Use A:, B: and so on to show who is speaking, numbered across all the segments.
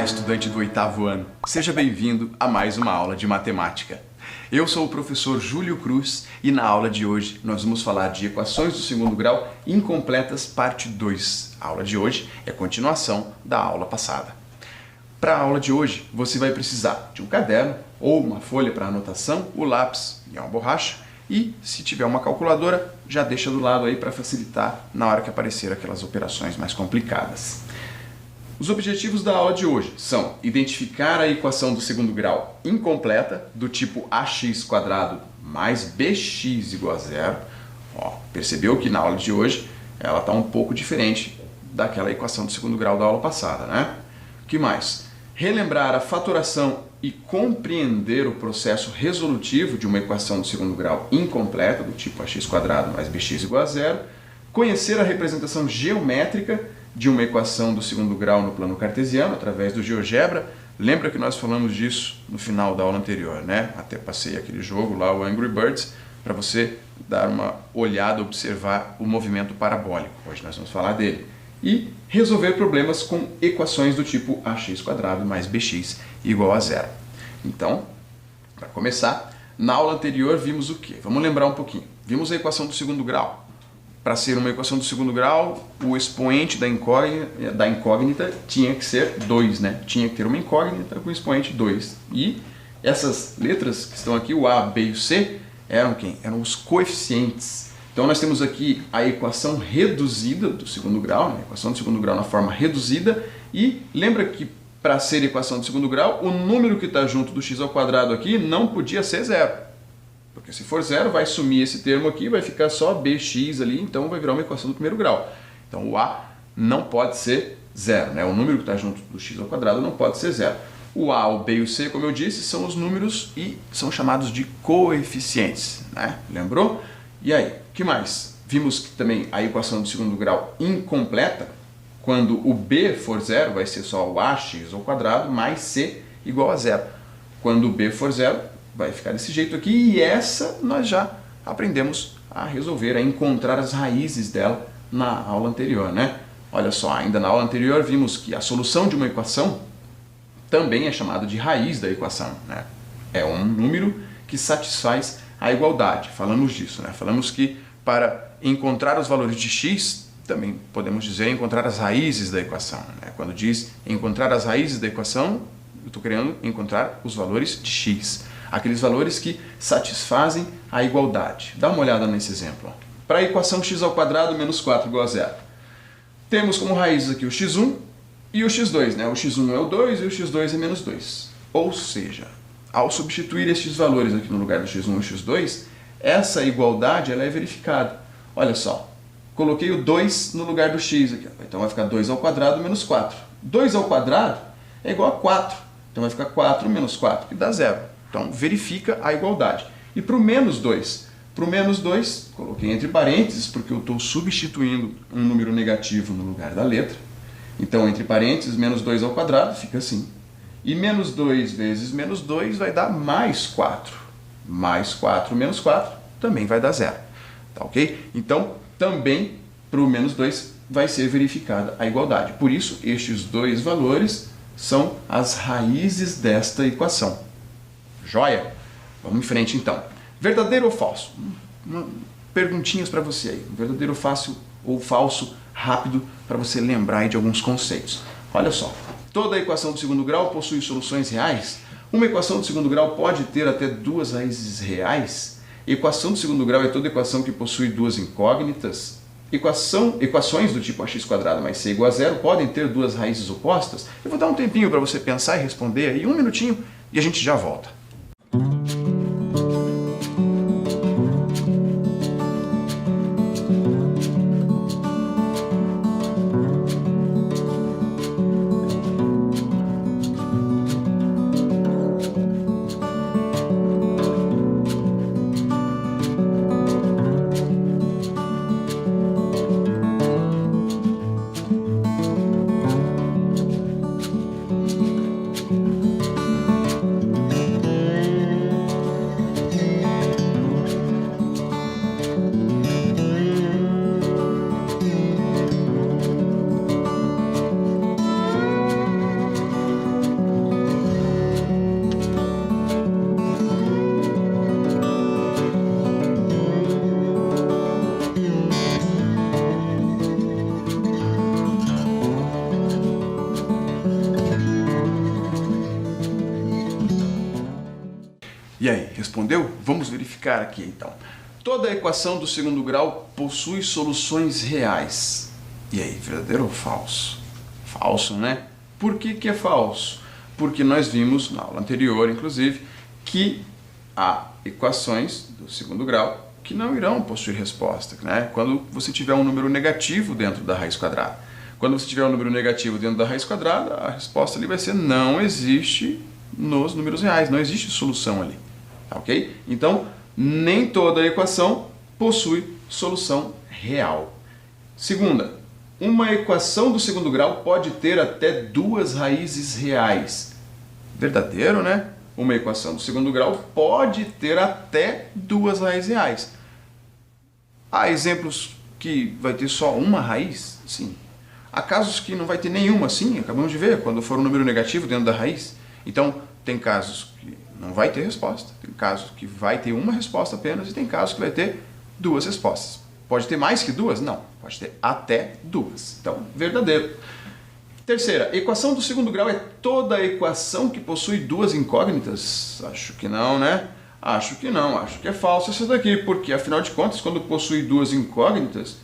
A: Olá, estudante do 8º ano. Seja bem-vindo a mais uma aula de matemática. Eu sou o professor Júlio Cruz e na aula de hoje nós vamos falar de equações do segundo grau incompletas, parte 2. A aula de hoje é continuação da aula passada. Para a aula de hoje, você vai precisar de um caderno ou uma folha para anotação, o lápis e uma borracha. E, se tiver uma calculadora, já deixa do lado aí para facilitar na hora que aparecer aquelas operações mais complicadas. Os objetivos da aula de hoje são identificar a equação do segundo grau incompleta, do tipo ax² mais bx igual a zero. Percebeu que na aula de hoje ela está um pouco diferente daquela equação do segundo grau da aula passada, né? O que mais? Relembrar a fatoração e compreender o processo resolutivo de uma equação do segundo grau incompleta, do tipo ax² mais bx igual a zero. Conhecer a representação geométrica de uma equação do segundo grau no plano cartesiano, através do GeoGebra. Lembra que nós falamos disso no final da aula anterior, né? Até passei aquele jogo lá, o Angry Birds, para você dar uma olhada, observar o movimento parabólico. Hoje nós vamos falar dele. E resolver problemas com equações do tipo ax² mais bx igual a zero. Então, para começar, na aula anterior vimos o quê? Vamos lembrar um pouquinho. Vimos a equação do segundo grau. Para ser uma equação do segundo grau, o expoente da incógnita tinha que ser 2, né? Tinha que ter uma incógnita com expoente 2. E essas letras que estão aqui, o A, B e o C, eram quem? Eram os coeficientes. Então nós temos aqui a equação reduzida do segundo grau, né? A equação do segundo grau na forma reduzida. E lembra que para ser equação do segundo grau, o número que está junto do x² aqui não podia ser zero. Porque se for zero, vai sumir esse termo aqui, vai ficar só bx ali, então vai virar uma equação do primeiro grau. Então o A não pode ser zero, né? O número que está junto do x² não pode ser zero. O A, o B e o C, como eu disse, são os números e são chamados de coeficientes, né? Lembrou? E aí, o que mais? Vimos que também a equação do segundo grau incompleta, quando o B for zero, vai ser só o ax² mais c igual a zero. Quando o B for zero, vai ficar desse jeito aqui, e essa nós já aprendemos a resolver, a encontrar as raízes dela na aula anterior, né? Olha só, ainda na aula anterior vimos que a solução de uma equação também é chamada de raiz da equação, né? É um número que satisfaz a igualdade. Falamos disso, né? Falamos que para encontrar os valores de x, também podemos dizer encontrar as raízes da equação, né? Quando diz encontrar as raízes da equação, eu estou querendo encontrar os valores de x. Aqueles valores que satisfazem a igualdade. Dá uma olhada nesse exemplo. Para a equação x² menos 4 igual a zero. Temos como raízes aqui o x1 e o x2, né? O x1 é o 2 e o x2 é menos 2. Ou seja, ao substituir estes valores aqui no lugar do x1 e x2, essa igualdade ela é verificada. Olha só, coloquei o 2 no lugar do x aqui. Então vai ficar 2² menos 4. 2² é igual a 4. Então vai ficar 4 menos 4, que dá zero. Então, verifica a igualdade. E para o menos 2? Para o menos 2, coloquei entre parênteses, porque eu estou substituindo um número negativo no lugar da letra. Então, entre parênteses, menos 2² fica assim. E menos 2 vezes menos 2 vai dar mais 4. Mais 4 menos 4 também vai dar zero. Tá ok? Então, também para o menos 2 vai ser verificada a igualdade. Por isso, estes dois valores são as raízes desta equação. Joia? Vamos em frente então. Verdadeiro ou falso? Perguntinhas para você aí. Verdadeiro ou falso, rápido, para você lembrar aí de alguns conceitos. Olha só, toda equação do segundo grau possui soluções reais? Uma equação do segundo grau pode ter até duas raízes reais? Equação do segundo grau é toda equação que possui duas incógnitas? Equações do tipo ax² mais c igual a zero podem ter duas raízes opostas? Eu vou dar um tempinho para você pensar e responder aí, um minutinho, e a gente já volta. E aí, respondeu? Vamos verificar aqui então. Toda equação do segundo grau possui soluções reais. E aí, verdadeiro ou falso? Falso, né? Por que é falso? Porque nós vimos na aula anterior, inclusive, que há equações do segundo grau que não irão possuir resposta, né? Quando você tiver um número negativo dentro da raiz quadrada. Quando você tiver um número negativo dentro da raiz quadrada, a resposta ali vai ser não existe nos números reais, não existe solução ali, tá ok? Então, nem toda equação possui solução real. Segunda, uma equação do segundo grau pode ter até duas raízes reais. Verdadeiro, né? Uma equação do segundo grau pode ter até duas raízes reais. Há exemplos que vai ter só uma raiz? Sim. Há casos que não vai ter nenhuma, sim, acabamos de ver, quando for um número negativo dentro da raiz. Então, tem casos que não vai ter resposta, tem casos que vai ter uma resposta apenas e tem casos que vai ter duas respostas. Pode ter mais que duas? Não, pode ter até duas. Então, verdadeiro. Terceira, equação do segundo grau é toda equação que possui duas incógnitas? Acho que não, né? Acho que não, acho que é falso isso daqui, porque afinal de contas, quando possui duas incógnitas,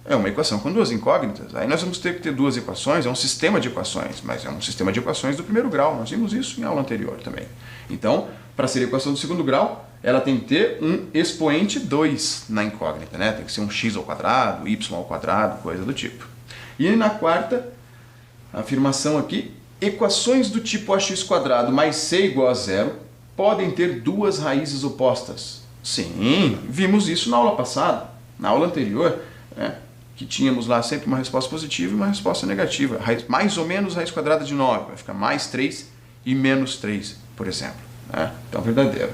A: é uma equação com duas incógnitas. Aí nós vamos ter que ter duas equações, é um sistema de equações, mas é um sistema de equações do primeiro grau. Nós vimos isso em aula anterior também. Então, para ser equação do segundo grau, ela tem que ter um expoente 2 na incógnita, né? Tem que ser um x ao quadrado, y ao quadrado, coisa do tipo. E na quarta afirmação aqui, equações do tipo ax² mais c igual a zero podem ter duas raízes opostas. Sim, vimos isso na aula passada, na aula anterior, né? Que tínhamos lá sempre uma resposta positiva e uma resposta negativa. Mais ou menos raiz quadrada de 9, vai ficar mais 3 e menos 3, por exemplo, né? Então, verdadeiro.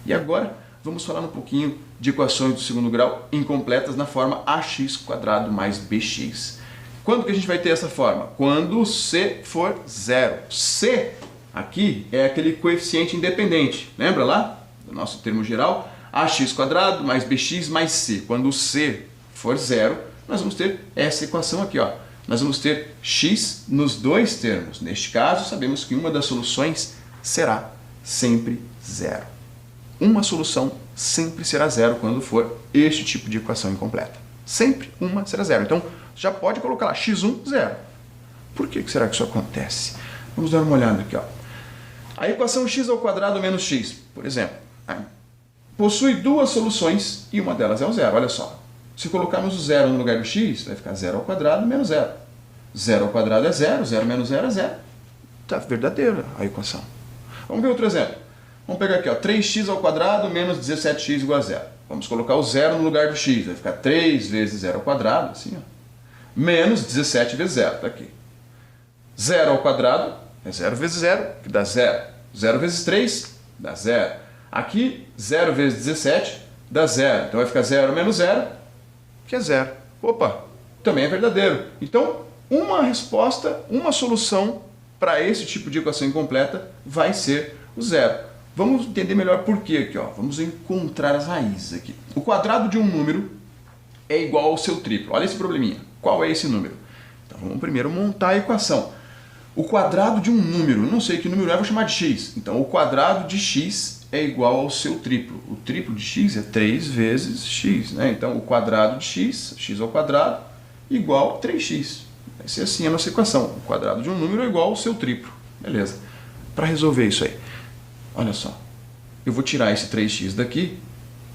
A: E agora, vamos falar um pouquinho de equações do segundo grau incompletas na forma ax² mais bx. Quando que a gente vai ter essa forma? Quando c for zero. C aqui é aquele coeficiente independente. Lembra lá do nosso termo geral? Ax² mais bx mais c. Quando o c for zero, nós vamos ter essa equação aqui, ó. Nós vamos ter x nos dois termos. Neste caso, sabemos que uma das soluções será sempre zero. Uma solução sempre será zero quando for este tipo de equação incompleta. Sempre uma será zero. Então, já pode colocar lá x1, zero. Por que será que isso acontece? Vamos dar uma olhada aqui, ó. A equação x² menos x, por exemplo, possui duas soluções e uma delas é o zero. Olha só. Se colocarmos o zero no lugar do x, vai ficar 0² menos 0. 0² é 0, 0 menos 0 é 0. Está verdadeira a equação. Vamos ver outro exemplo. Vamos pegar aqui, ó, 3x² menos 17x igual a 0. Vamos colocar o zero no lugar do x, vai ficar 3 vezes 0², assim, ó, menos 17 vezes 0, está aqui. 0² é 0 vezes 0, que dá 0. 0 vezes 3 dá 0. Aqui, 0 vezes 17 dá 0. Então vai ficar 0 menos 0, que é 0. Opa, também é verdadeiro. Então, uma resposta, uma solução para esse tipo de equação incompleta vai ser o zero. Vamos entender melhor por quê aqui, ó. Vamos encontrar as raízes aqui. O quadrado de um número é igual ao seu triplo. Olha esse probleminha. Qual é esse número? Então vamos primeiro montar a equação. O quadrado de um número, não sei que número é, vou chamar de x. Então o quadrado de x é igual ao seu triplo. O triplo de x é 3 vezes x, né? Então o quadrado de x, x² igual a 3x. Vai ser assim a nossa equação. O quadrado de um número é igual ao seu triplo. Beleza. Para resolver isso aí, olha só. Eu vou tirar esse 3x daqui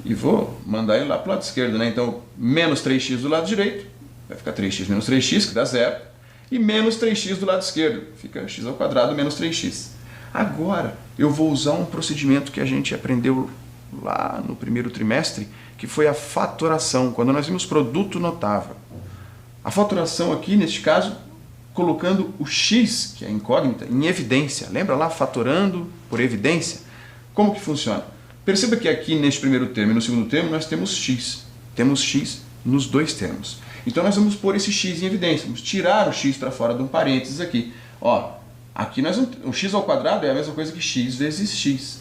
A: e vou mandar ele lá para o lado esquerdo, né? Então, menos 3x do lado direito, vai ficar 3x menos 3x, que dá 0. E menos 3x do lado esquerdo, fica x² menos 3x. Agora, eu vou usar um procedimento que a gente aprendeu lá no primeiro trimestre, que foi a fatoração, quando nós vimos produto notável. A fatoração aqui, neste caso, colocando o x, que é incógnita, em evidência. Lembra lá, fatorando por evidência? Como que funciona? Perceba que aqui neste primeiro termo e no segundo termo nós temos x. Temos x nos dois termos. Então nós vamos pôr esse x em evidência. Vamos tirar o x para fora de um parênteses aqui. Ó, aqui nós vamos, o x² é a mesma coisa que x vezes x.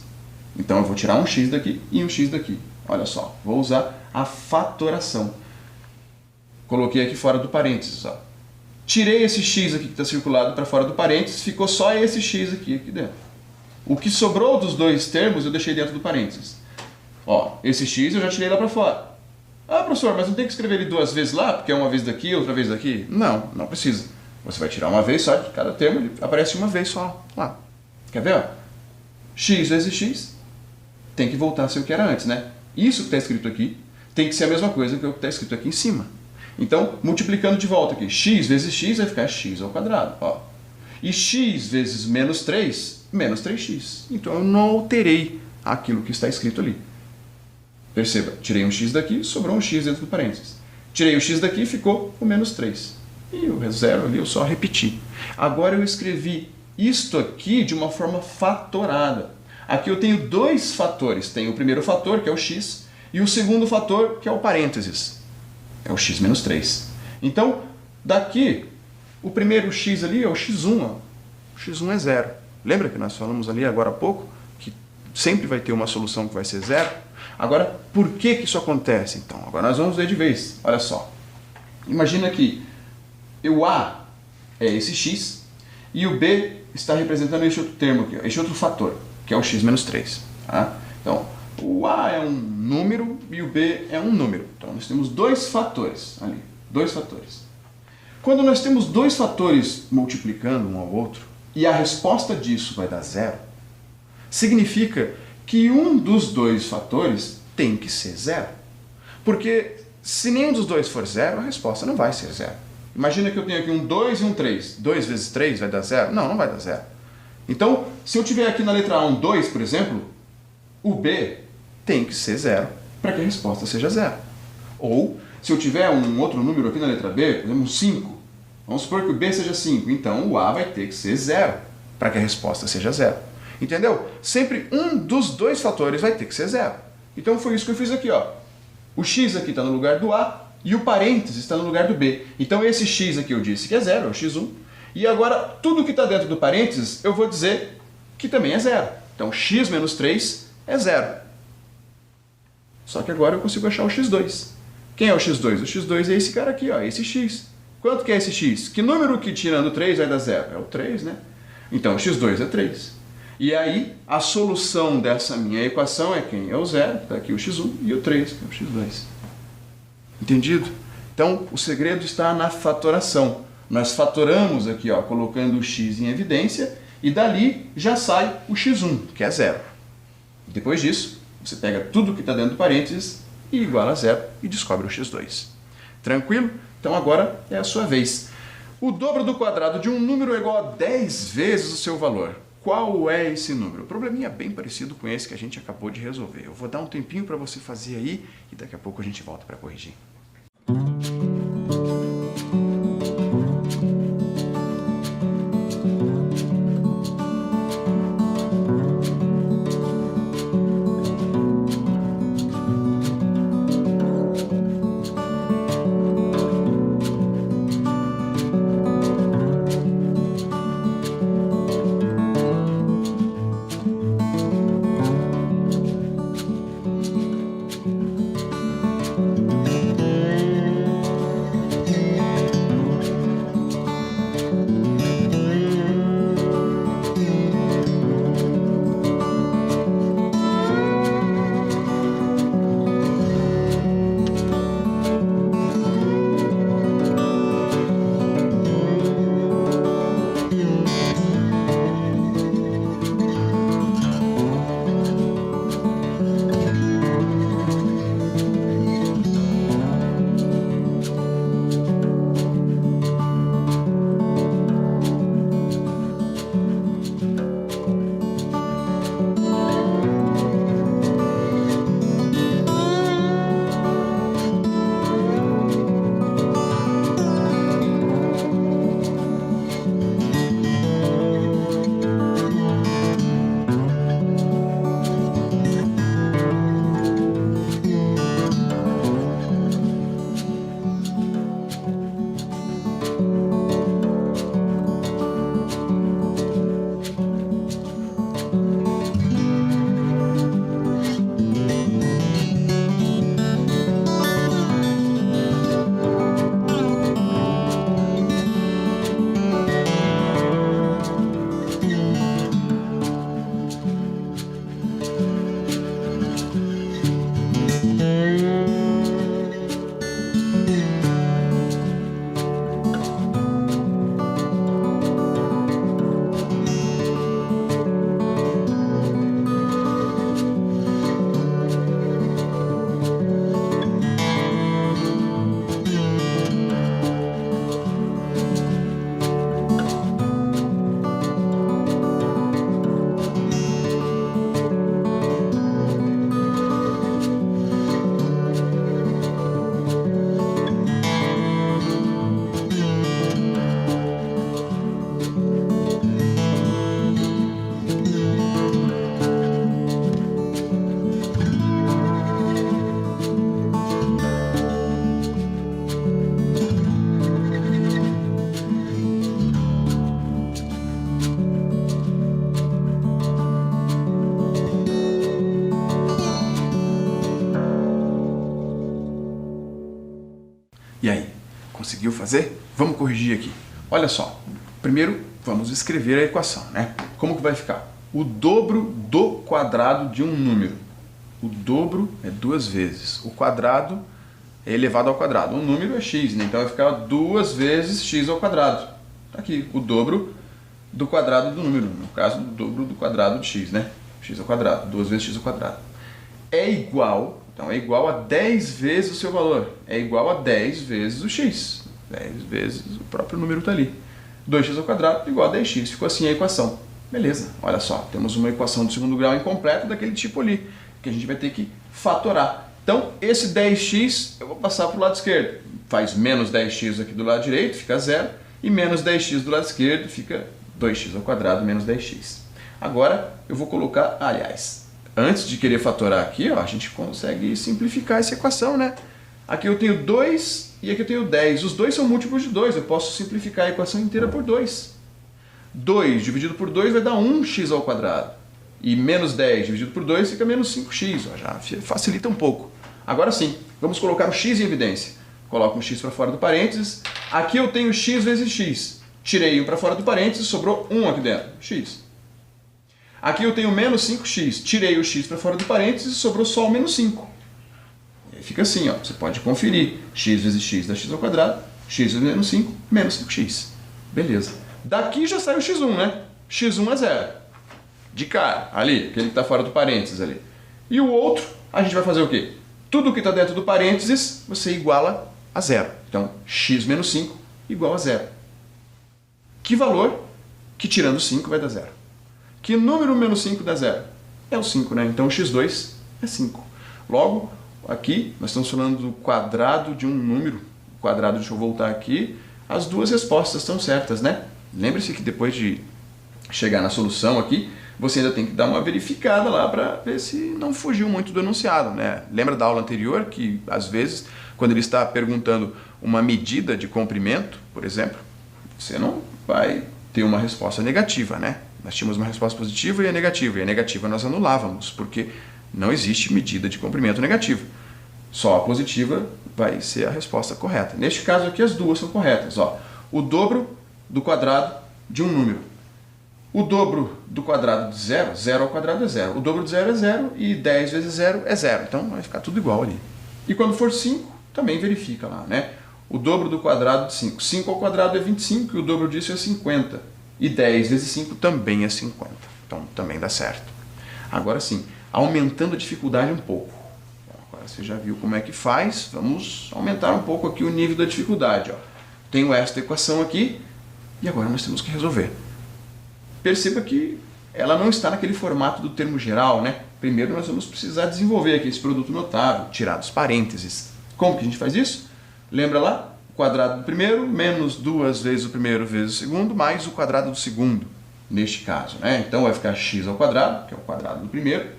A: Então eu vou tirar um x daqui e um x daqui. Olha só, vou usar a fatoração. Coloquei aqui fora do parênteses, ó. Tirei esse x aqui que está circulado para fora do parênteses, ficou só esse x aqui dentro. O que sobrou dos dois termos eu deixei dentro do parênteses. Ó, esse x eu já tirei lá para fora. Ah, professor, mas não tem que escrever ele duas vezes lá, porque é uma vez daqui, outra vez daqui? Não, não precisa. Você vai tirar uma vez só de cada termo, ele aparece uma vez só lá. Quer ver? Ó? X vezes x tem que voltar a ser o que era antes, né? Isso que está escrito aqui tem que ser a mesma coisa que o que está escrito aqui em cima. Então, multiplicando de volta aqui, x vezes x vai ficar x ao quadrado. Ó. E x vezes menos 3, menos 3x. Então, eu não alterei aquilo que está escrito ali. Perceba, tirei um x daqui, sobrou um x dentro do parênteses. Tirei o x daqui, ficou o menos 3. E o zero ali eu só repeti. Agora eu escrevi isto aqui de uma forma fatorada. Aqui eu tenho dois fatores. Tenho o primeiro fator, que é o x, e o segundo fator, que é o parênteses. É o x menos 3. Então, daqui, o primeiro x ali é o x1. Ó. O x1 é zero. Lembra que nós falamos ali agora há pouco que sempre vai ter uma solução que vai ser zero? Agora, por que isso acontece? Então, agora nós vamos ver de vez. Olha só. Imagina que o A é esse x e o B está representando esse outro termo aqui, esse outro fator, que é o x menos 3. Tá? Então, o A é um número e o B é um número. Então, nós temos dois fatores ali. Dois fatores. Quando nós temos dois fatores multiplicando um ao outro e a resposta disso vai dar zero, significa que um dos dois fatores tem que ser zero. Porque se nenhum dos dois for zero, a resposta não vai ser zero. Imagina que eu tenho aqui um 2 e um 3. 2 vezes 3 vai dar zero? Não, não vai dar zero. Então, se eu tiver aqui na letra A um 2, por exemplo, o B tem que ser zero para que a resposta seja zero. Ou, se eu tiver um outro número aqui na letra B, por exemplo, um 5, vamos supor que o B seja 5, então o A vai ter que ser zero para que a resposta seja zero. Entendeu? Sempre um dos dois fatores vai ter que ser zero. Então foi isso que eu fiz aqui. Ó. O x aqui está no lugar do A e o parênteses está no lugar do B. Então esse x aqui eu disse que é zero, é o x1. E agora tudo que está dentro do parênteses eu vou dizer que também é zero. Então x menos 3 é zero. Só que agora eu consigo achar o x2. Quem é o x2? O x2 é esse cara aqui, ó, esse x. Quanto que é esse x? Que número que tirando 3 vai dar zero? É o 3, né? Então o x2 é 3. E aí, a solução dessa minha equação é quem? É o zero, está aqui o x1, e o 3, que é o x2. Entendido? Então, o segredo está na fatoração. Nós fatoramos aqui, ó, colocando o x em evidência, e dali já sai o x1, que é zero. Depois disso, você pega tudo que está dentro do parênteses e iguala a zero e descobre o x2. Tranquilo? Então agora é a sua vez. O dobro do quadrado de um número é igual a 10 vezes o seu valor. Qual é esse número? O probleminha é bem parecido com esse que a gente acabou de resolver. Eu vou dar um tempinho para você fazer aí e daqui a pouco a gente volta para corrigir. E aí, conseguiu fazer? Vamos corrigir aqui. Olha só, primeiro vamos escrever a equação, né? Como que vai ficar? O dobro do quadrado de um número. O dobro é 2 vezes. O quadrado é elevado ao quadrado. O número é x, né? Então vai ficar 2 vezes x ao quadrado. Tá aqui, o dobro do quadrado do número. No caso, o dobro do quadrado de x, né? X ao quadrado, 2 vezes x ao quadrado. É igual, então é igual a 10 vezes o seu valor. É igual a 10 vezes o x. 10 vezes o próprio número está ali. 2x ao quadrado igual a 10x. Ficou assim a equação. Beleza, olha só, temos uma equação do segundo grau incompleta daquele tipo ali, que a gente vai ter que fatorar. Então, esse 10x eu vou passar para o lado esquerdo. Faz menos 10x aqui do lado direito, fica 0. E menos 10x do lado esquerdo fica 2x ao quadrado menos 10x. Agora, eu vou colocar, aliás, antes de querer fatorar aqui, ó, a gente consegue simplificar essa equação, né? Aqui eu tenho 2 e aqui eu tenho 10. Os dois são múltiplos de 2, eu posso simplificar a equação inteira por 2. 2 dividido por 2 vai dar 1x ao quadrado. E menos 10 dividido por 2 fica menos 5x. Ó, já facilita um pouco. Agora sim, vamos colocar o x em evidência. Coloco um x para fora do parênteses. Aqui eu tenho x vezes x. Tirei 1 para fora do parênteses, sobrou 1 aqui dentro. X. Aqui eu tenho menos 5x. Tirei o x para fora do parênteses, sobrou só o menos 5. E aí fica assim, ó. Você pode conferir. X vezes x dá x ao quadrado. X vezes menos 5, menos 5x. Beleza. Daqui já sai o x1, né? x1 é 0. De cara, ali, aquele que está fora do parênteses ali. E o outro, a gente vai fazer o quê? Tudo que está dentro do parênteses, você iguala a 0. Então, x menos 5 igual a 0. Que valor que tirando 5 vai dar 0? Que número menos 5 dá 0? É o 5, né? Então, x2 é 5. Logo, aqui, nós estamos falando do quadrado de um número. O quadrado, deixa eu voltar aqui. As duas respostas estão certas, né? Lembre-se que depois de chegar na solução aqui, você ainda tem que dar uma verificada lá para ver se não fugiu muito do enunciado, né? Lembra da aula anterior que, às vezes, quando ele está perguntando uma medida de comprimento, por exemplo, você não vai ter uma resposta negativa, né? Nós tínhamos uma resposta positiva e a negativa nós anulávamos, porque não existe medida de comprimento negativa. Só a positiva vai ser a resposta correta. Neste caso aqui, as duas são corretas. Ó, o dobro do quadrado de um número. O dobro do quadrado de 0, 0 ao quadrado é 0. O dobro de 0 é 0 e 10 vezes 0 é 0. Então vai ficar tudo igual ali. E quando for 5, também verifica lá, né? O dobro do quadrado de 5. 5 ao quadrado é 25 e o dobro disso é 50. E 10 vezes 5 também é 50. Então também dá certo. Agora sim, aumentando a dificuldade um pouco. Agora você já viu como é que faz. Vamos aumentar um pouco aqui o nível da dificuldade. Ó. Tenho esta equação aqui e agora nós temos que resolver. Perceba que ela não está naquele formato do termo geral, né? Primeiro nós vamos precisar desenvolver aqui esse produto notável, tirar dos parênteses. Como que a gente faz isso? Lembra lá? O quadrado do primeiro menos 2 vezes o primeiro vezes o segundo, mais o quadrado do segundo, neste caso, né? Então vai ficar x ao quadrado, que é o quadrado do primeiro,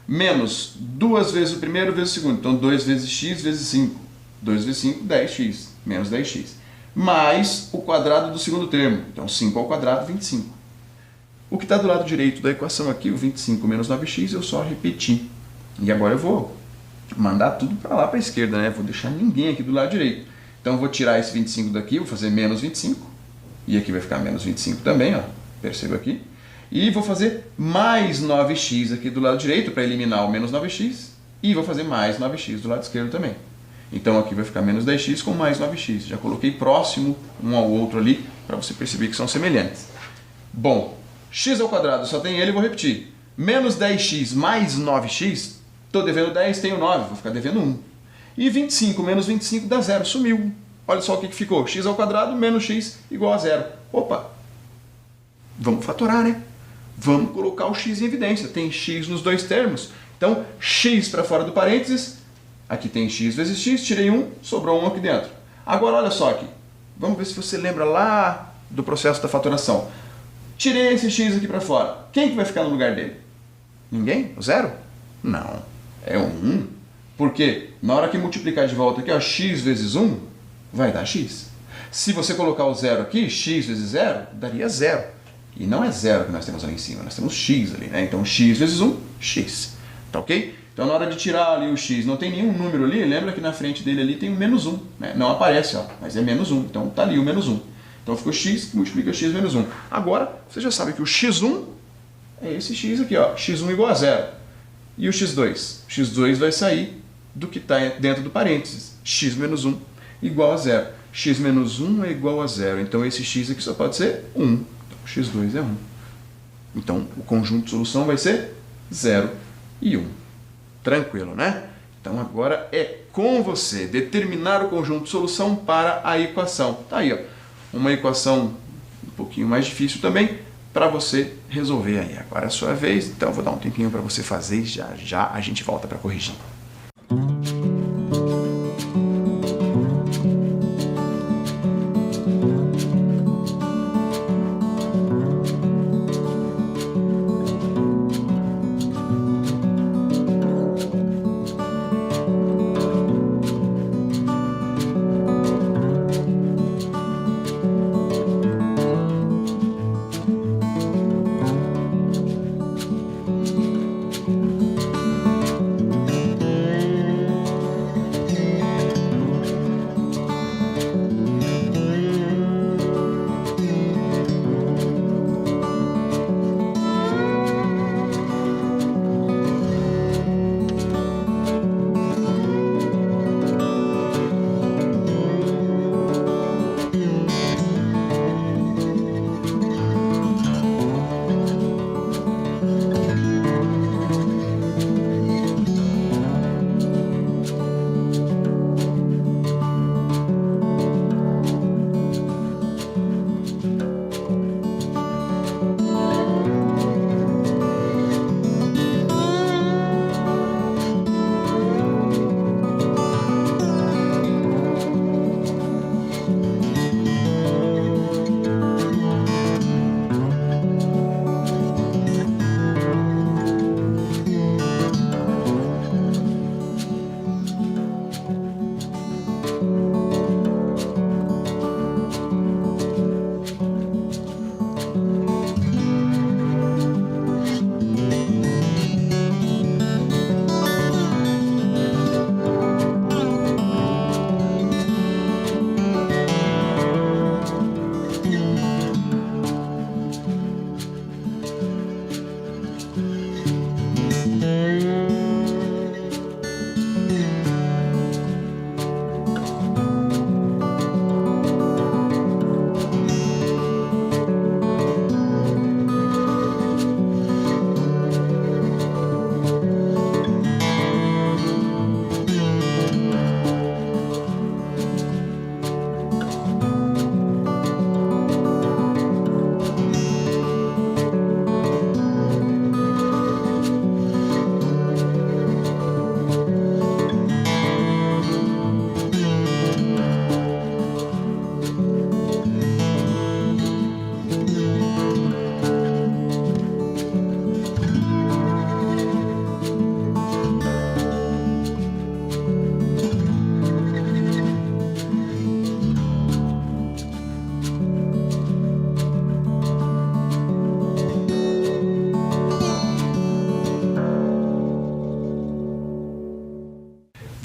A: menos 2 vezes o primeiro vezes o segundo. Então 2 vezes x vezes 5. 2 vezes 5, 10x, menos 10x. Mais o quadrado do segundo termo. Então 5 ao quadrado, 25. O que está do lado direito da equação aqui, o 25 menos 9x, eu só repeti. E agora eu vou mandar tudo para lá para a esquerda, né? Vou deixar ninguém aqui do lado direito. Então eu vou tirar esse 25 daqui, vou fazer menos 25. E aqui vai ficar menos 25 também, ó. Perceba aqui. E vou fazer mais 9x aqui do lado direito para eliminar o menos 9x. E vou fazer mais 9x do lado esquerdo também. Então aqui vai ficar menos 10x com mais 9x. Já coloquei próximo um ao outro ali para você perceber que são semelhantes. Bom, x ao quadrado só tem ele, vou repetir. Menos 10x mais 9x, estou devendo 10, tenho 9, vou ficar devendo 1. E 25 menos 25 dá 0, sumiu. Olha só o que ficou, x ao quadrado menos x igual a 0. Opa, vamos fatorar, né? Vamos colocar o x em evidência, tem x nos dois termos. Então, x para fora do parênteses, aqui tem x vezes x, tirei 1, sobrou 1 aqui dentro. Agora olha só aqui, vamos ver se você lembra lá do processo da fatoração. Tirei esse x aqui para fora. Quem que vai ficar no lugar dele? Ninguém? O 0? Não. É o 1. Por quê? Na hora que multiplicar de volta aqui, ó, x vezes 1 vai dar x. Se você colocar o 0 aqui, x vezes 0, daria 0. E não é 0 que nós temos ali em cima, nós temos x ali, né? Então x vezes 1, x. Tá ok? Então na hora de tirar ali o x, não tem nenhum número ali, lembra que na frente dele ali tem o menos 1, né? Não aparece, ó, mas é menos 1, então tá ali o menos 1. Então ficou x que multiplica x menos 1. Agora, você já sabe que o x1 é esse x aqui, ó, x1 igual a 0. E o x2? O x2 vai sair do que está dentro do parênteses, x menos 1 igual a 0. X menos 1 é igual a 0, então esse x aqui só pode ser 1. Então x2 é 1. Então o conjunto de solução vai ser 0 e 1. Tranquilo, né? Então agora é com você determinar o conjunto de solução para a equação. Tá aí, ó, uma equação um pouquinho mais difícil também para você resolver aí. Agora é a sua vez, então eu vou dar um tempinho para você fazer e já já a gente volta para corrigir.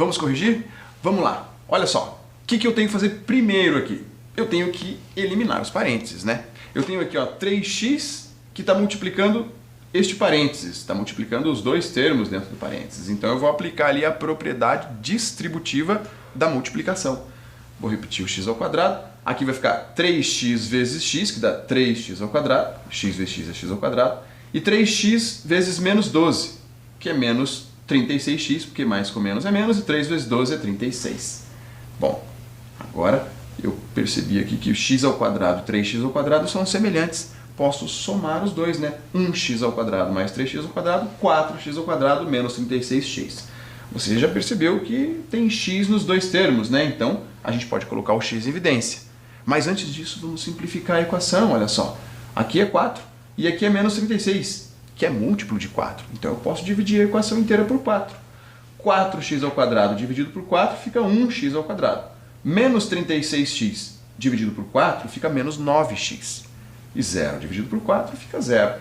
A: Vamos corrigir? Vamos lá. Olha só. O que eu tenho que fazer primeiro aqui? Eu tenho que eliminar os parênteses, né? Eu tenho aqui, ó, 3x que está multiplicando este parênteses. Está multiplicando os dois termos dentro do parênteses. Então eu vou aplicar ali a propriedade distributiva da multiplicação. Vou repetir o x ao quadrado. Aqui vai ficar 3x vezes x, que dá 3x ao quadrado. X vezes x é x ao quadrado. E 3x vezes menos 12, que é menos 36x, porque mais com menos é menos, e 3 vezes 12 é 36. Bom, agora eu percebi aqui que o x ao quadrado e 3x ao quadrado são semelhantes. Posso somar os dois, né? 1x ao quadrado mais 3x ao quadrado, 4x ao quadrado menos 36x. Você já percebeu que tem x nos dois termos, né? Então, a gente pode colocar o x em evidência. Mas antes disso, vamos simplificar a equação, olha só. Aqui é 4 e aqui é menos 36. Que é múltiplo de 4. Então eu posso dividir a equação inteira por 4. 4x ao quadrado dividido por 4 fica 1x ao quadrado. Menos 36x dividido por 4 fica menos 9x. E 0 dividido por 4 fica 0.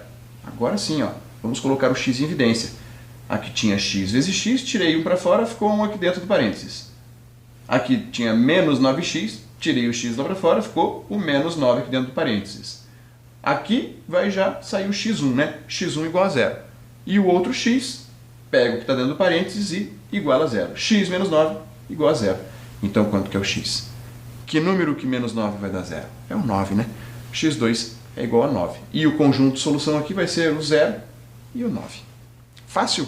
A: Agora sim, ó, vamos colocar o x em evidência. Aqui tinha x vezes x, tirei 1 para fora, ficou 1 aqui dentro do parênteses. Aqui tinha menos 9x, tirei o x lá para fora, ficou o menos 9 aqui dentro do parênteses. Aqui vai já sair o x1, né? x1 igual a zero. E o outro x, pego o que está dentro do parênteses e iguala a zero. X menos 9 igual a zero. Então, quanto que é o x? Que número que menos 9 vai dar zero? É o 9, né? x2 é igual a 9. E o conjunto de solução aqui vai ser o 0 e o 9. Fácil?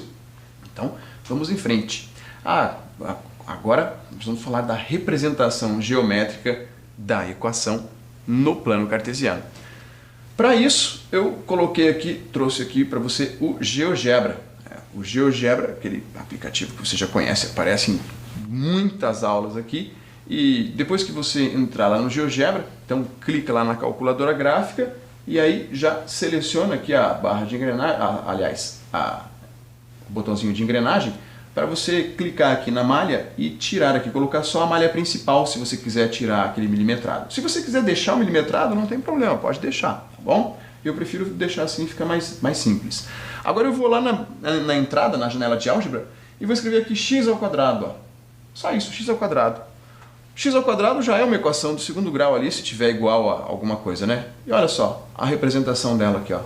A: Então, vamos em frente. Agora, vamos falar da representação geométrica da equação no plano cartesiano. Para isso, eu coloquei aqui, trouxe aqui para você o GeoGebra. O GeoGebra, aquele aplicativo que você já conhece, aparece em muitas aulas aqui. E depois que você entrar lá no GeoGebra, então clica lá na calculadora gráfica e aí já seleciona aqui a barra de engrenagem, o botãozinho de engrenagem, para você clicar aqui na malha e tirar aqui, colocar só a malha principal se você quiser tirar aquele milimetrado. Se você quiser deixar o milimetrado, não tem problema, pode deixar, tá bom? Eu prefiro deixar assim, fica mais simples. Agora eu vou lá na entrada, na janela de álgebra, e vou escrever aqui x ao quadrado. Ó. Só isso, x ao quadrado. X ao quadrado já é uma equação do segundo grau ali, se tiver igual a alguma coisa, né? E olha só, a representação dela aqui, ó.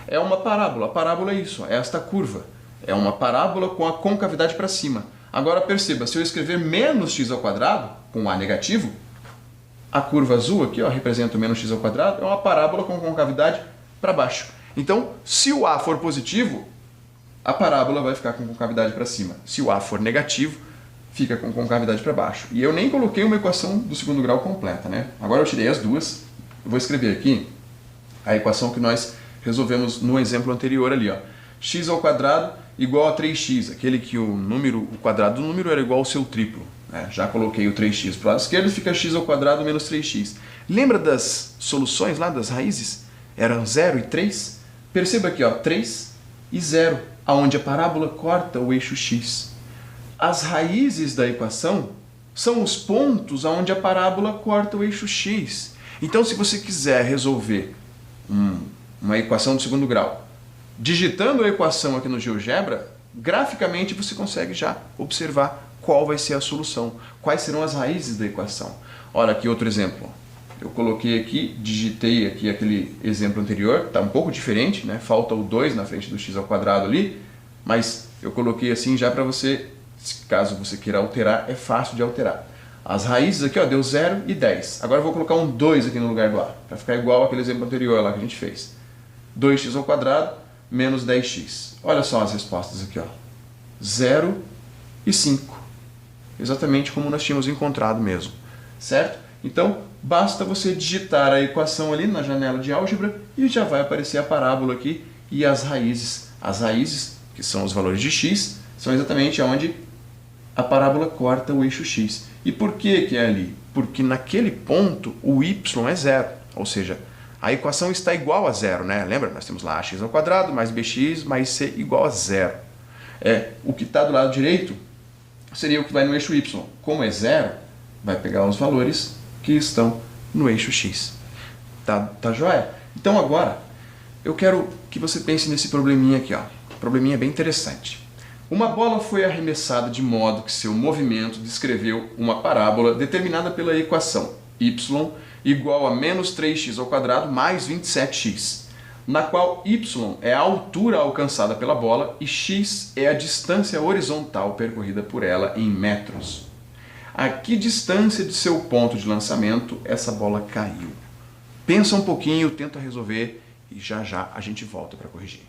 A: É uma parábola. A parábola é isso, ó, é esta curva. É uma parábola com a concavidade para cima. Agora perceba, se eu escrever menos x ao quadrado, com a negativo, a curva azul aqui, ó, representa o menos x ao quadrado, é uma parábola com concavidade para baixo. Então, se o a for positivo, a parábola vai ficar com concavidade para cima. Se o a for negativo, fica com concavidade para baixo. E eu nem coloquei uma equação do segundo grau completa, né? Agora eu tirei as duas. Eu vou escrever aqui a equação que nós resolvemos no exemplo anterior ali, ó. X ao quadrado igual a 3x, aquele que o quadrado do número era igual ao seu triplo. Né? Já coloquei o 3x para o lado esquerdo, fica x ao quadrado menos 3x. Lembra das soluções lá, das raízes? Eram 0 e 3? Perceba aqui, ó, 3 e 0, aonde a parábola corta o eixo x. As raízes da equação são os pontos onde a parábola corta o eixo x. Então, se você quiser resolver uma equação do segundo grau, digitando a equação aqui no GeoGebra, graficamente você consegue já observar qual vai ser a solução, quais serão as raízes da equação. Olha aqui outro exemplo. Eu coloquei aqui, digitei aqui aquele exemplo anterior, está um pouco diferente, né? Falta o 2 na frente do x ao quadrado ali, mas eu coloquei assim já para você, caso você queira alterar, é fácil de alterar. As raízes aqui, ó, deu 0 e 10. Agora eu vou colocar um 2 aqui no lugar do a, para ficar igual àquele exemplo anterior lá que a gente fez. 2x ao quadrado menos 10x. Olha só as respostas aqui, ó. 0 e 5. Exatamente como nós tínhamos encontrado mesmo. Certo? Então, basta você digitar a equação ali na janela de álgebra e já vai aparecer a parábola aqui e as raízes. As raízes, que são os valores de x, são exatamente onde a parábola corta o eixo x. E por que é ali? Porque naquele ponto o y é zero, ou seja, a equação está igual a zero, né? Lembra? Nós temos lá ax ao quadrado mais bx mais c igual a zero. O que está do lado direito seria o que vai no eixo y. Como é zero, vai pegar os valores que estão no eixo x. Tá joia? Então agora, eu quero que você pense nesse probleminha aqui, ó. Probleminha bem interessante. Uma bola foi arremessada de modo que seu movimento descreveu uma parábola determinada pela equação y igual a menos 3x ao quadrado mais 27x, na qual y é a altura alcançada pela bola e x é a distância horizontal percorrida por ela em metros. A que distância de seu ponto de lançamento essa bola caiu? Pensa um pouquinho, tenta resolver e já já a gente volta para corrigir.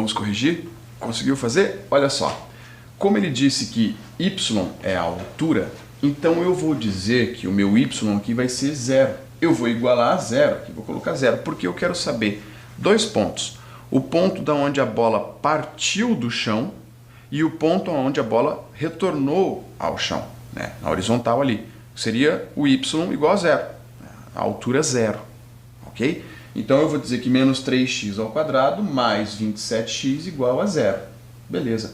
A: Vamos corrigir? Conseguiu fazer? Olha só. Como ele disse que y é a altura, então eu vou dizer que o meu y aqui vai ser 0. Eu vou igualar a 0 aqui, vou colocar 0, porque eu quero saber dois pontos. O ponto da onde a bola partiu do chão e o ponto onde a bola retornou ao chão, né? Na horizontal ali. Seria o y igual a 0, a altura 0, ok? Então eu vou dizer que menos 3x ao quadrado mais 27x igual a 0. Beleza.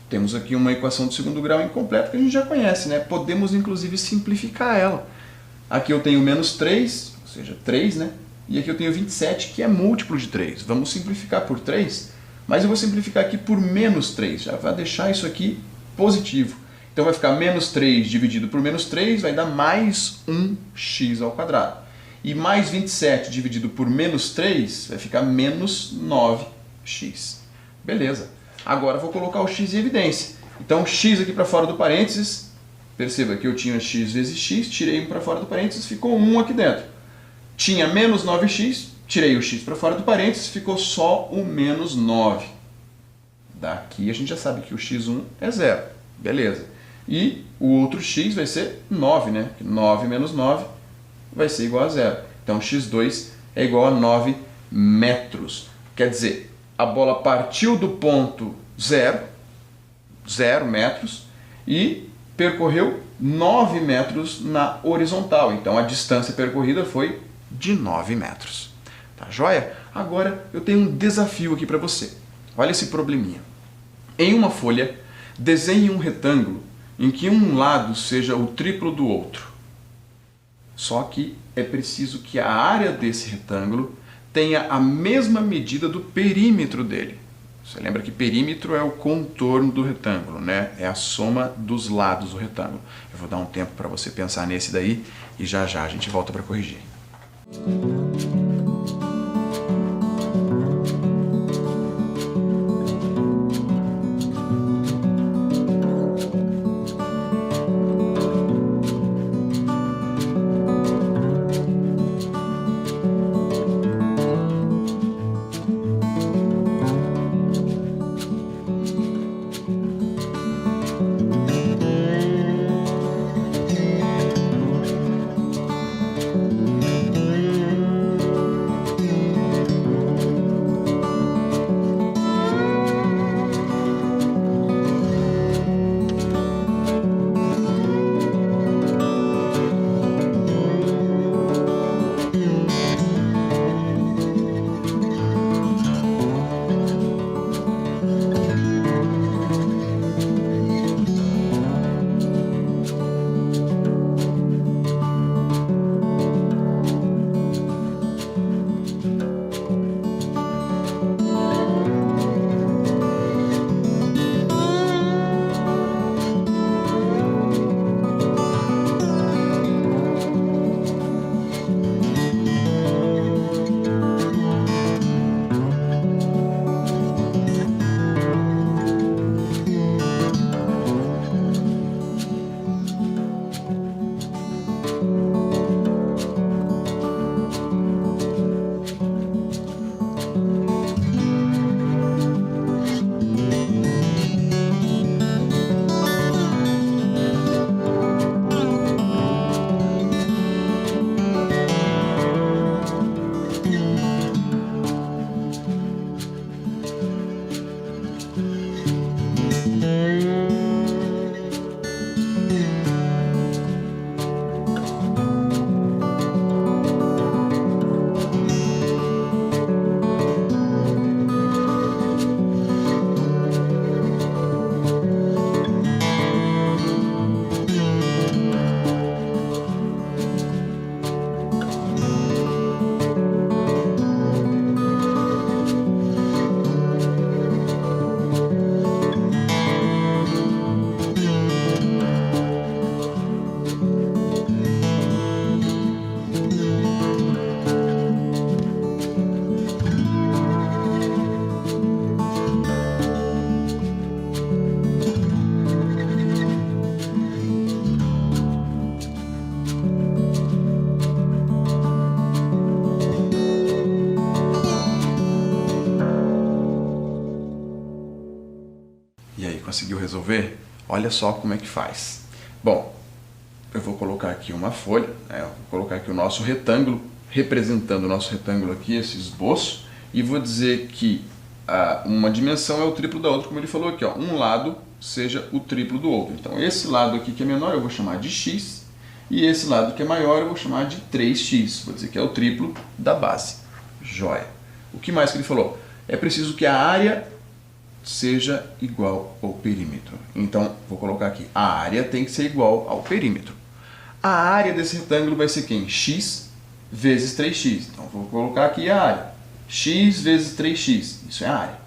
A: Temos aqui uma equação do segundo grau incompleta que a gente já conhece, né? Podemos, inclusive, simplificar ela. Aqui eu tenho menos 3, ou seja, 3, né? E aqui eu tenho 27, que é múltiplo de 3. Vamos simplificar por 3, mas eu vou simplificar aqui por menos 3. Já vai deixar isso aqui positivo. Então vai ficar menos 3 dividido por menos 3, vai dar mais 1x ao quadrado. E mais 27 dividido por menos 3 vai ficar menos 9x. Beleza. Agora vou colocar o x em evidência. Então, x aqui para fora do parênteses. Perceba que eu tinha x vezes x, tirei 1 para fora do parênteses, ficou 1 aqui dentro. Tinha menos 9x, tirei o x para fora do parênteses, ficou só o menos 9. Daqui a gente já sabe que o x1 é 0. Beleza. E o outro x vai ser 9, né? 9 menos 9 vai ser igual a 0. Então, x2 é igual a 9 metros. Quer dizer, a bola partiu do ponto 0 metros, e percorreu 9 metros na horizontal. Então, a distância percorrida foi de 9 metros. Tá joia? Agora, eu tenho um desafio aqui para você. Olha esse probleminha. Em uma folha, desenhe um retângulo em que um lado seja o triplo do outro. Só que é preciso que a área desse retângulo tenha a mesma medida do perímetro dele. Você lembra que perímetro é o contorno do retângulo, né? É a soma dos lados do retângulo. Eu vou dar um tempo para você pensar nesse daí e já já a gente volta para corrigir. resolver, olha só como é que faz. Bom, eu vou colocar aqui uma folha, né? Eu vou colocar aqui o nosso retângulo, representando o nosso retângulo aqui, esse esboço, e vou dizer que uma dimensão é o triplo da outra, como ele falou aqui, ó, um lado seja o triplo do outro. Então esse lado aqui que é menor eu vou chamar de x, e esse lado que é maior eu vou chamar de 3x, vou dizer que é o triplo da base. Joia! O que mais que ele falou? É preciso que a área seja igual ao perímetro. Então vou colocar aqui, a área tem que ser igual ao perímetro. A área desse retângulo vai ser quem? X vezes 3x. Então vou colocar aqui a área. X vezes 3x, isso é a área.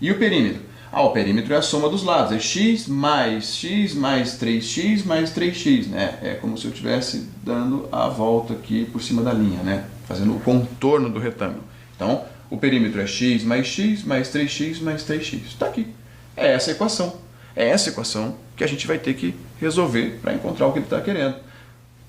A: E o perímetro? O perímetro é a soma dos lados, é x mais 3x mais 3x, né? É como se eu estivesse dando a volta aqui por cima da linha, né? Fazendo o contorno do retângulo. Então, o perímetro é x mais 3x mais 3x. Está aqui. É essa a equação. É essa equação que a gente vai ter que resolver para encontrar o que ele está querendo.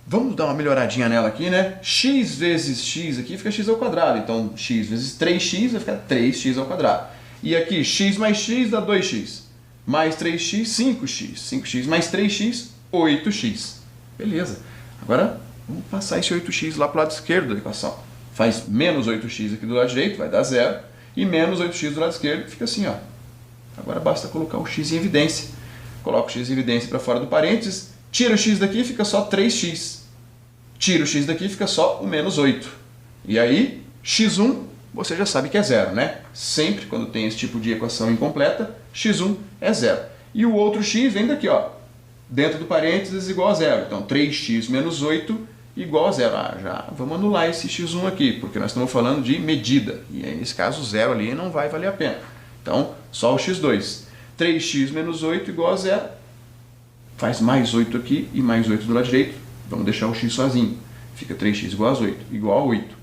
A: Vamos dar uma melhoradinha nela aqui, né? X vezes x aqui fica x ao quadrado. Então, x vezes 3x vai ficar 3x ao quadrado. E aqui, x mais x dá 2x. Mais 3x, 5x. 5x mais 3x, 8x. Beleza. Agora, vamos passar esse 8x lá para o lado esquerdo da equação. Faz menos 8x aqui do lado direito, vai dar 0. E menos 8x do lado esquerdo fica assim, ó. Agora basta colocar o x em evidência. Coloca o x em evidência para fora do parênteses. Tira o x daqui, fica só 3x. Tira o x daqui, fica só o menos 8. E aí, x1, você já sabe que é 0, né? Sempre quando tem esse tipo de equação incompleta, x1 é 0. E o outro x vem daqui, ó, dentro do parênteses igual a 0. Então, 3x menos 8 igual a 0. Já vamos anular esse x1 aqui, porque nós estamos falando de medida. E aí, nesse caso, 0 ali não vai valer a pena. Então, só o x2. 3x menos 8 igual a 0. Faz mais 8 aqui e mais 8 do lado direito. Vamos deixar o x sozinho. Fica 3x igual a 8.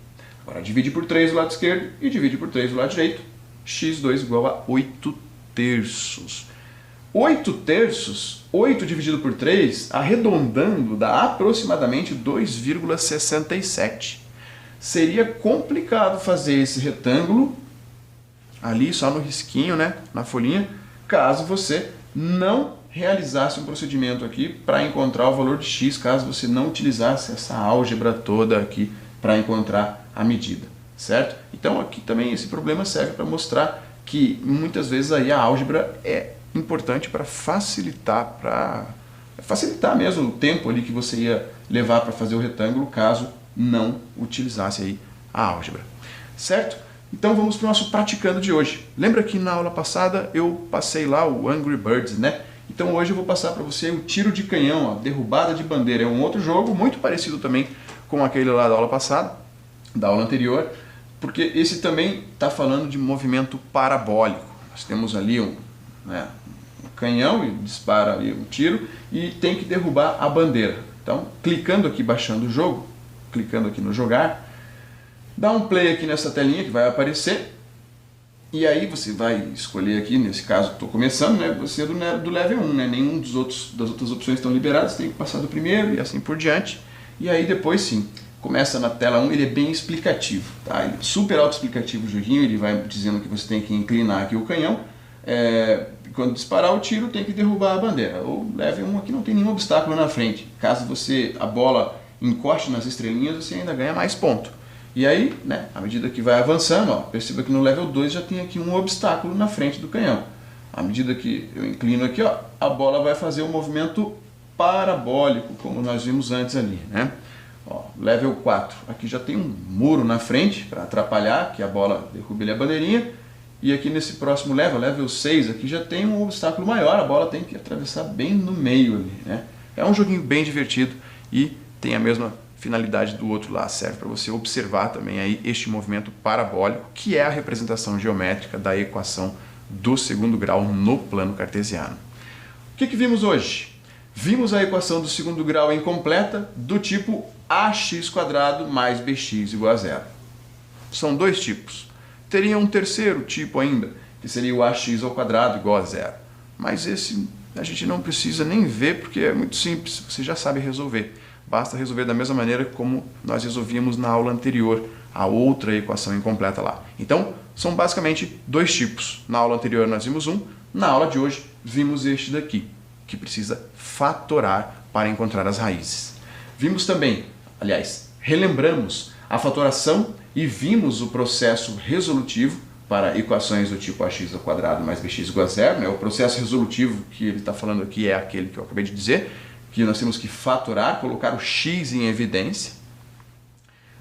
A: Agora divide por 3 do lado esquerdo e divide por 3 do lado direito. x2 igual a 8 terços. 8 terços, 8 dividido por 3, arredondando, dá aproximadamente 2,67. Seria complicado fazer esse retângulo ali só no risquinho, né, na folhinha, caso você não realizasse um procedimento aqui para encontrar o valor de x, caso você não utilizasse essa álgebra toda aqui para encontrar a medida, certo? Então aqui também esse problema serve para mostrar que muitas vezes aí a álgebra é importante para facilitar mesmo o tempo ali que você ia levar para fazer o retângulo, caso não utilizasse aí a álgebra, certo? Então vamos para o nosso praticando de hoje. Lembra que na aula passada eu passei lá o Angry Birds, né? Então hoje eu vou passar para você o tiro de canhão, a derrubada de bandeira. É um outro jogo muito parecido também com aquele lá da aula passada, da aula anterior, porque esse também está falando de movimento parabólico. Nós temos ali um canhão e dispara ali um tiro e tem que derrubar a bandeira. Então, clicando aqui, baixando o jogo, clicando aqui no jogar, dá um play aqui nessa telinha que vai aparecer. E aí você vai escolher aqui, nesse caso estou começando, né? Você é do level 1, né? Nenhum das outras opções estão liberadas, tem que passar do primeiro e assim por diante. E aí depois sim, começa na tela 1, ele é bem explicativo, tá? Ele é super autoexplicativo o joguinho, ele vai dizendo que você tem que inclinar aqui o canhão. Quando disparar o tiro tem que derrubar a bandeira. O level 1 aqui não tem nenhum obstáculo na frente. Caso a bola encoste nas estrelinhas, você ainda ganha mais ponto. E aí, né, à medida que vai avançando, ó, perceba que no level 2 já tem aqui um obstáculo na frente do canhão. À medida que eu inclino aqui, ó, a bola vai fazer um movimento parabólico, como nós vimos antes ali, né? Ó, level 4, aqui já tem um muro na frente para atrapalhar que a bola derrube ali a bandeirinha. E aqui nesse próximo level 6, aqui já tem um obstáculo maior, a bola tem que atravessar bem no meio ali, né? É um joguinho bem divertido e tem a mesma finalidade do outro lá, serve para você observar também aí este movimento parabólico, que é a representação geométrica da equação do segundo grau no plano cartesiano. O que vimos hoje? Vimos a equação do segundo grau incompleta do tipo ax² mais bx igual a 0. São dois tipos. Teria um terceiro tipo ainda, que seria o ax² igual a 0. Mas esse a gente não precisa nem ver, porque é muito simples, você já sabe resolver. Basta resolver da mesma maneira como nós resolvíamos na aula anterior, a outra equação incompleta lá. Então, são basicamente dois tipos. Na aula anterior nós vimos um, Na aula de hoje, vimos este daqui, que precisa fatorar para encontrar as raízes. Vimos também, aliás, relembramos a fatoração e vimos o processo resolutivo para equações do tipo ax² mais bx igual a zero. Né? O processo resolutivo que ele está falando aqui é aquele que eu acabei de dizer, que nós temos que fatorar, colocar o x em evidência.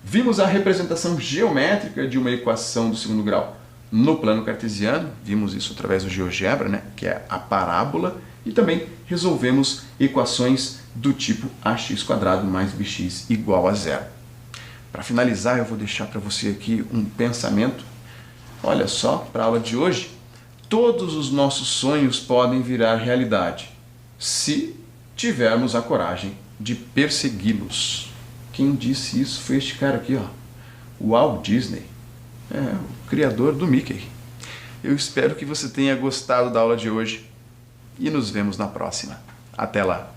A: Vimos a representação geométrica de uma equação do segundo grau no plano cartesiano, vimos isso através do GeoGebra, né? Que é a parábola, e também resolvemos equações do tipo ax² mais bx igual a zero. Para finalizar, eu vou deixar para você aqui um pensamento. Olha só, para a aula de hoje, todos os nossos sonhos podem virar realidade, se tivermos a coragem de persegui-los. Quem disse isso foi este cara aqui, ó, o Walt Disney, o criador do Mickey. Eu espero que você tenha gostado da aula de hoje e nos vemos na próxima. Até lá!